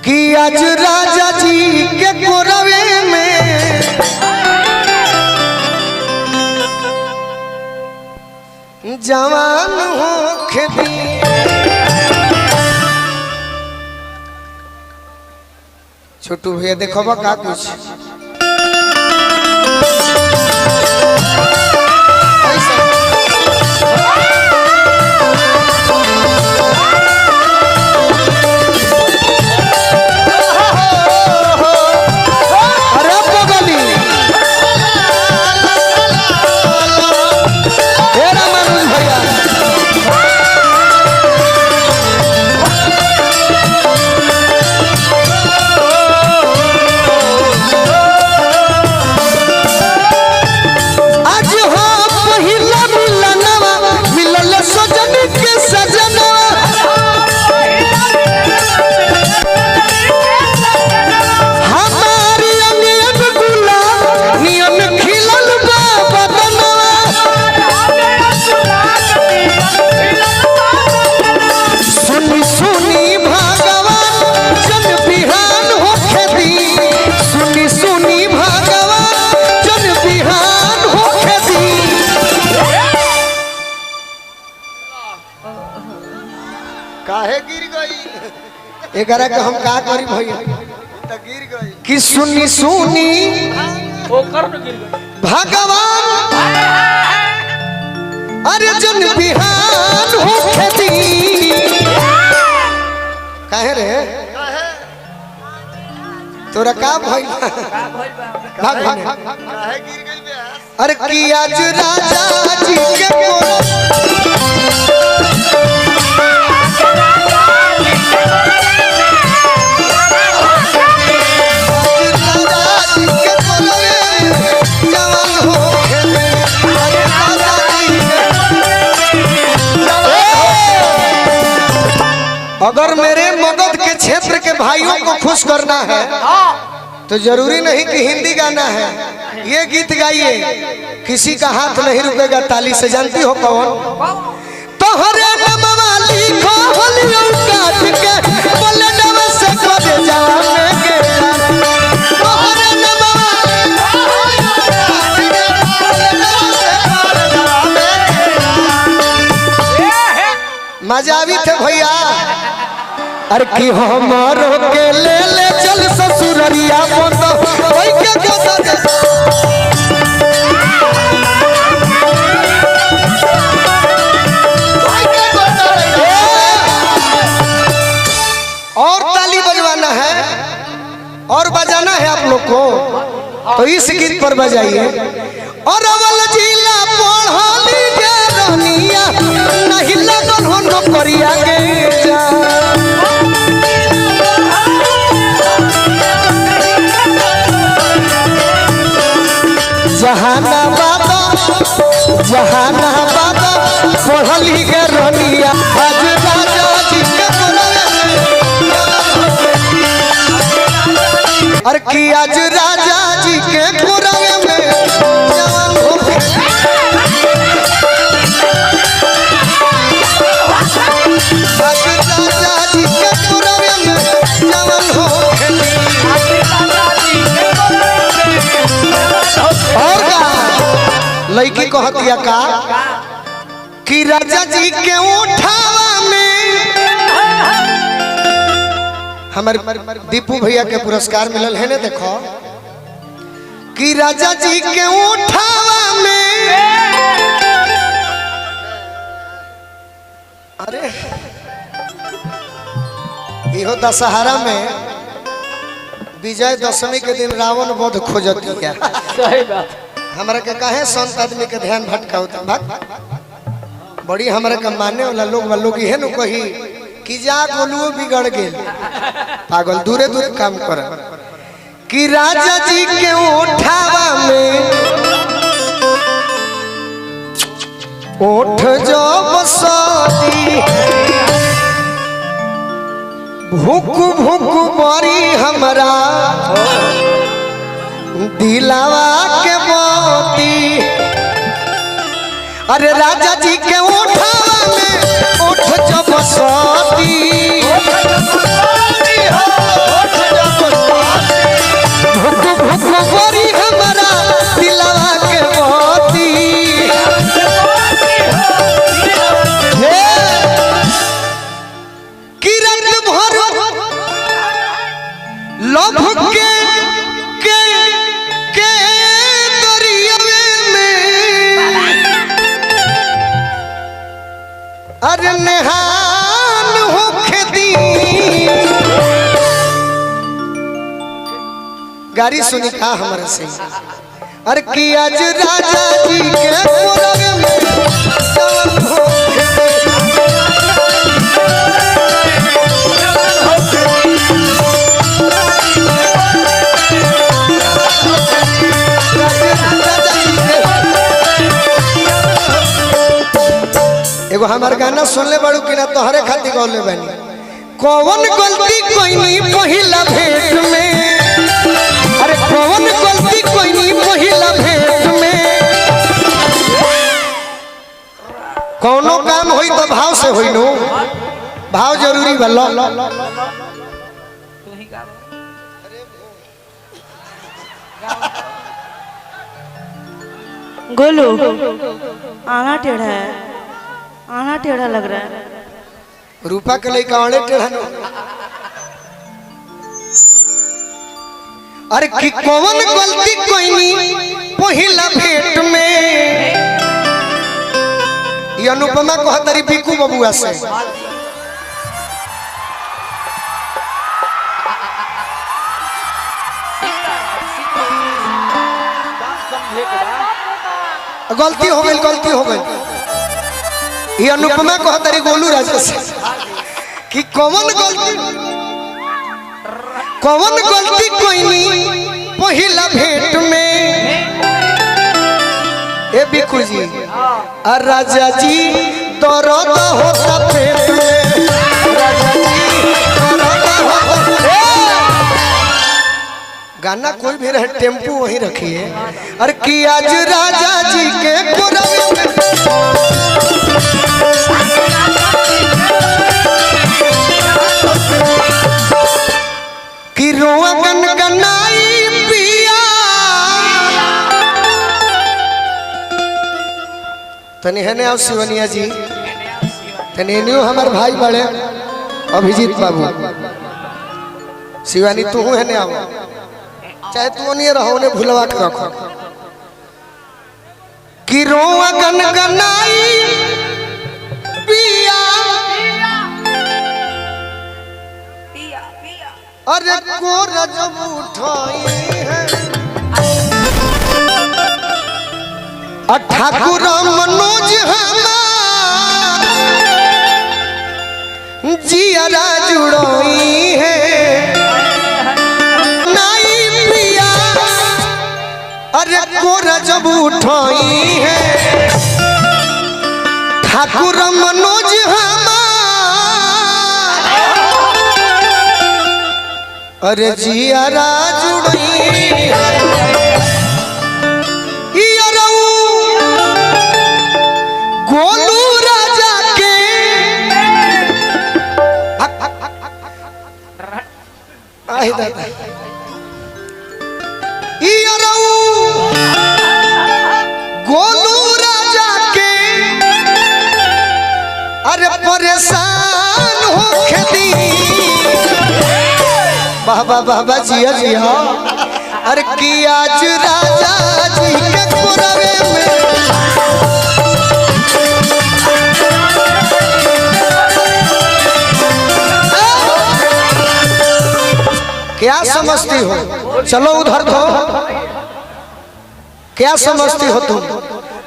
कि आज राजा जी के कोरवे में जवान हो खेती। छोटू भैया देखो बा का कुछ काहे गिर गई एकरा के हम का करी भैया त गिर गई कि सुनी सुनी ओकर न गिर गई भगवान अरे जन बिहान हो खेती। काहे रे तोरा का भइल काहे गिर गई बे। अरे कि आज राजा जी के अगर मेरे मगध के क्षेत्र के भाइयों को खुश करना है तो जरूरी नहीं कि हिंदी गाना है। ये गीत गाइए किसी का हाथ नहीं रुकेगा ताली से। जानती हो कौन? तोहरे नमवा लिखो होलियो काट के बोले नम से करे जाने के तोहरे नमवा मजा भी थे भैया। अरे कि हमारो के ले चल ससुररिया बंद ओई के और ताली बजवाना है और बजाना है आप लोग को तो इस गीत पर बजाइए। और अवल जिला पढ़ली के रनिया नहीं लगन हो नौकरिया के जा जहानाबाद जहानाबाद पढ़ली के रनिया आज राजा जी के और कि आज राजा जी के कोरवे में जवान हो आज राजा जी के कोरवे में जवान हो। और लड़की को हतिया का कि राजा जी के उठावा में हमारे दीपू भैया के पुरस्कार मिलल है ना। देखो कि राजा जी के उठावा में अरे इहो दशहरा में विजय दशमी के दिन रावण वध खोजती क्या। सही बात। हमरा के काहे संत आदमी के ध्यान भटकावता भक्त बड़ी हमरा के मानने वाला लोग इहे न कही कि जा गोलुओ बिगड़ गेल पागल दूरे दूरे काम कर। कि राजा जी के उठावा में ओठ जो बसती भूख भूख बड़ी हमरा दिलावा के मोती। अरे राजा जी के उठावा में उठ जो बसती लभ के दरियावे में अरे नेहान होखे दी। गाड़ी सुनी का हमारे से अरे कि आज राजा जी के कोरवे में जवन होखे एगो हमार गाना सुनले बाड़ू कि ना तोहरे खातिर गौले बानी। कौन गलती कोइनी पहिला भेंट में अरे कौन गलती कोइनी पहिला भेंट में कोनो काम होई तो भाव से होई नो भाव जरूरी बा लो गोलू आना टेढ़ा है आना टेढ़ा लग रहा है। रूपा के लिए कावड़े टेढ़ा नो अरे कि कौन गलती कोइनी पहिला भेंट में ये अनुपमा को हतरी बिकू बबुआ से गलती हो गई ये अनुपमा को हतरी गोलू राजा से कि कौन गलती कोइनी पहिला भेंट में ए बिकू जी राजा जी दर्द होता पेट में राजा जी दर्द होता गाना कोई भी रहे टेम्पू वहीं रखिए अरे कि आज राजा जी के कोरवे में कि रोआ गनगनाई पिया तनी है ने आओ शिवनिया जी तनी न्यू हमार भाई बड़े अभिजीत बाबू शिवानी तू है ने आओ चाहे तू नहीं रहो ने भुलवा के रखो कि रोआ गनगनाई पिया अरे कोरा जब उठाई है ठाकुर मनोज हमार जियारा जुड़ोई है नाई पिया अरे कोरा जब उठाई है ठाकुर मनोज हमार अरे जियारा जुड़ोई गोलू राजा के दादा गोलू राजा के अरे परेशान हो खेती बाबा बाबा जिया जिया अरे कि आज राजा जी के कोरवे में क्या समझती हो चलो उधर धो क्या समझती हो तुम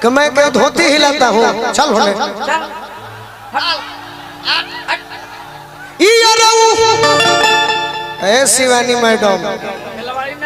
कि मैं क्या धोती हिलाता हूँ चल होने ए शिवानी मैडम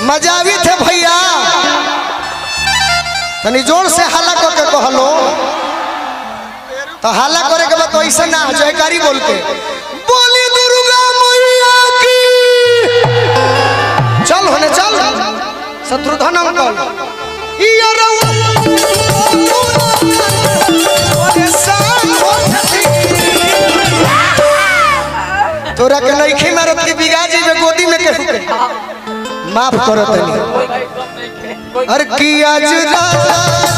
मजा भी थे भैया तनी जोर से हल्ला करके कहलो तो हल्ला करे के बाद तो ऐसा ना जयकारी बोल के बोली दुर्गा मैया की चल होने चल शत्रुघ्न अंकल तोरा के नइखे मारत की बिगाजी में गोदी में के माफ करो तनी। अरे कि आज राजा